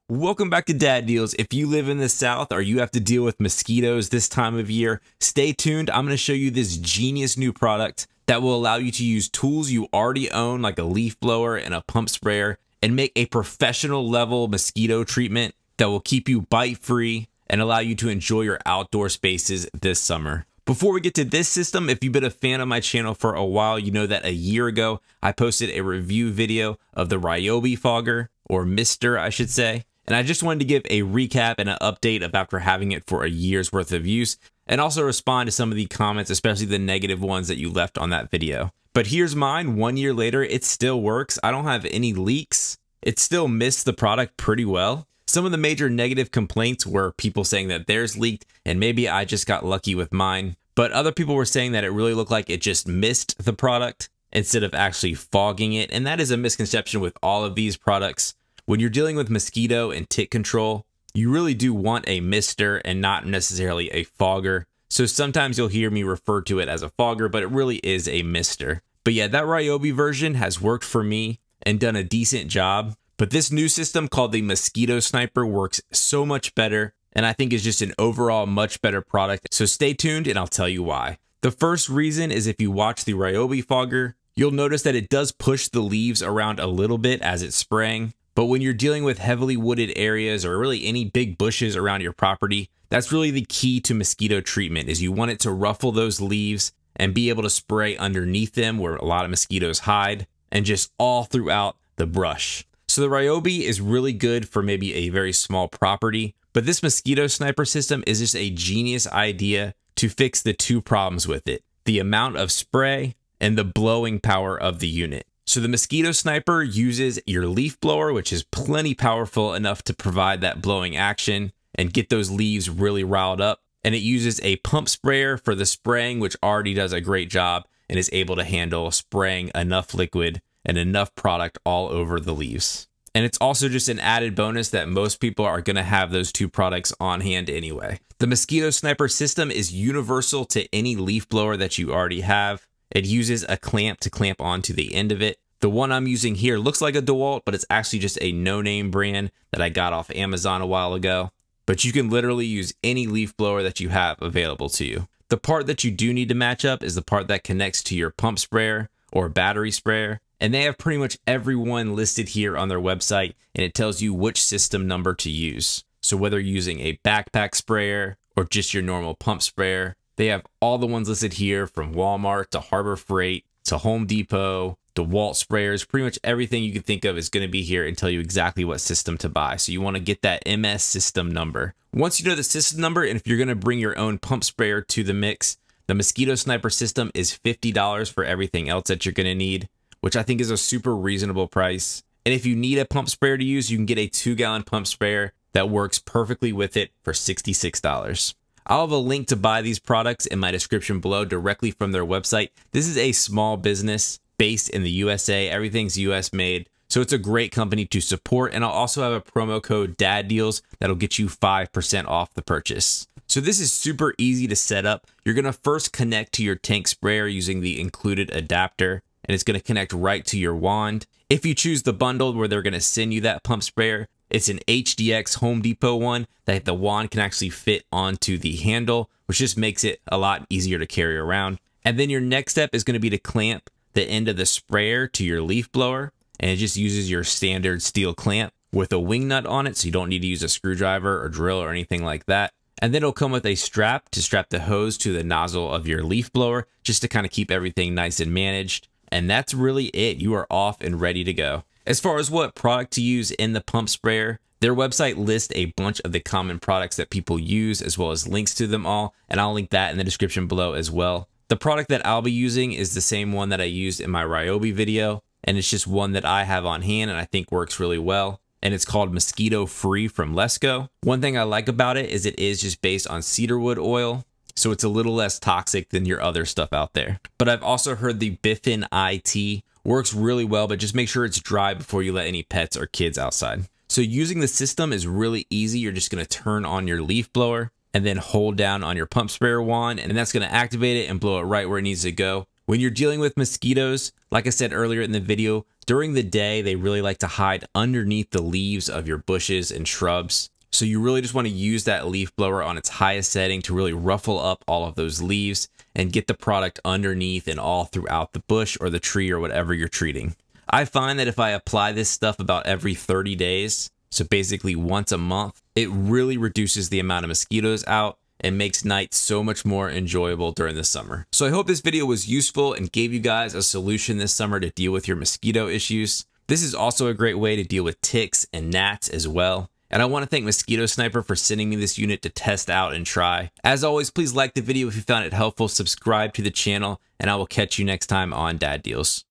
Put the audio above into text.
Welcome back to Dad Deals. If you live in the South or you have to deal with mosquitoes this time of year, stay tuned. I'm going to show you this genius new product that will allow you to use tools you already own, like a leaf blower and a pump sprayer, and make a professional level mosquito treatment that will keep you bite free and allow you to enjoy your outdoor spaces this summer. Before we get to this system, if you've been a fan of my channel for a while, you know that a year ago I posted a review video of the Ryobi fogger, or mister I should say. And I just wanted to give a recap and an update of after having it for a year's worth of use, and also respond to some of the comments, especially the negative ones that you left on that video. But here's mine. 1 year later, it still works. I don't have any leaks. It still missed the product pretty well. Some of the major negative complaints were people saying that theirs leaked, and maybe I just got lucky with mine. But other people were saying that it really looked like it just missed the product instead of actually fogging it. And that is a misconception with all of these products. When you're dealing with mosquito and tick control, you really do want a mister and not necessarily a fogger. So sometimes you'll hear me refer to it as a fogger, but it really is a mister. But yeah, that Ryobi version has worked for me and done a decent job. But this new system called the Mosquito Sniper works so much better, and I think is just an overall much better product. So stay tuned and I'll tell you why. The first reason is if you watch the Ryobi fogger, you'll notice that it does push the leaves around a little bit as it's spraying. But when you're dealing with heavily wooded areas or really any big bushes around your property, that's really the key to mosquito treatment, is you want it to ruffle those leaves and be able to spray underneath them where a lot of mosquitoes hide, and just all throughout the brush. So the Ryobi is really good for maybe a very small property, but this Mosquito Sniper system is just a genius idea to fix the two problems with it: the amount of spray and the blowing power of the unit. So the Mosquito Sniper uses your leaf blower, which is plenty powerful enough to provide that blowing action and get those leaves really riled up. And it uses a pump sprayer for the spraying, which already does a great job and is able to handle spraying enough liquid and enough product all over the leaves. And it's also just an added bonus that most people are going to have those two products on hand anyway. The Mosquito Sniper system is universal to any leaf blower that you already have. It uses a clamp to clamp onto the end of it. The one I'm using here looks like a DeWalt, but it's actually just a no-name brand that I got off Amazon a while ago. But you can literally use any leaf blower that you have available to you. The part that you do need to match up is the part that connects to your pump sprayer or battery sprayer. And they have pretty much every one listed here on their website, and it tells you which system number to use. So whether you're using a backpack sprayer or just your normal pump sprayer, they have all the ones listed here, from Walmart to Harbor Freight to Home Depot, DeWalt sprayers. Pretty much everything you can think of is going to be here and tell you exactly what system to buy. So you want to get that MS system number. Once you know the system number, and if you're going to bring your own pump sprayer to the mix, the Mosquito Sniper system is $50 for everything else that you're going to need, which I think is a super reasonable price. And if you need a pump sprayer to use, you can get a 2-gallon pump sprayer that works perfectly with it for $66. I'll have a link to buy these products in my description below directly from their website. This is a small business based in the USA. Everything's US made. So it's a great company to support. And I'll also have a promo code DadDeals that'll get you 5% off the purchase. So this is super easy to set up. You're going to first connect to your tank sprayer using the included adapter, and it's going to connect right to your wand. If you choose the bundle where they're going to send you that pump sprayer, it's an HDX Home Depot one that the wand can actually fit onto the handle, which just makes it a lot easier to carry around. And then your next step is going to be to clamp the end of the sprayer to your leaf blower. And it just uses your standard steel clamp with a wing nut on it, so you don't need to use a screwdriver or drill or anything like that. And then it'll come with a strap to strap the hose to the nozzle of your leaf blower, just to kind of keep everything nice and managed. And that's really it. You are off and ready to go. As far as what product to use in the pump sprayer, their website lists a bunch of the common products that people use, as well as links to them all, and I'll link that in the description below as well. The product that I'll be using is the same one that I used in my Ryobi video, and it's just one that I have on hand and I think works really well. And it's called Mosquito Free from Lesco. One thing I like about it is it is just based on cedarwood oil, so it's a little less toxic than your other stuff out there. But I've also heard the Biffin IT works really well, but just make sure it's dry before you let any pets or kids outside. So using the system is really easy. You're just going to turn on your leaf blower and then hold down on your pump sprayer wand, and that's going to activate it and blow it right where it needs to go. When you're dealing with mosquitoes, like I said earlier in the video, during the day, they really like to hide underneath the leaves of your bushes and shrubs. So you really just want to use that leaf blower on its highest setting to really ruffle up all of those leaves and get the product underneath and all throughout the bush or the tree or whatever you're treating. I find that if I apply this stuff about every 30 days, so basically once a month, it really reduces the amount of mosquitoes out and makes nights so much more enjoyable during the summer. So I hope this video was useful and gave you guys a solution this summer to deal with your mosquito issues. This is also a great way to deal with ticks and gnats as well. And I want to thank Mosquito Sniper for sending me this unit to test out and try. As always, please like the video if you found it helpful, subscribe to the channel, and I will catch you next time on Dad Deals.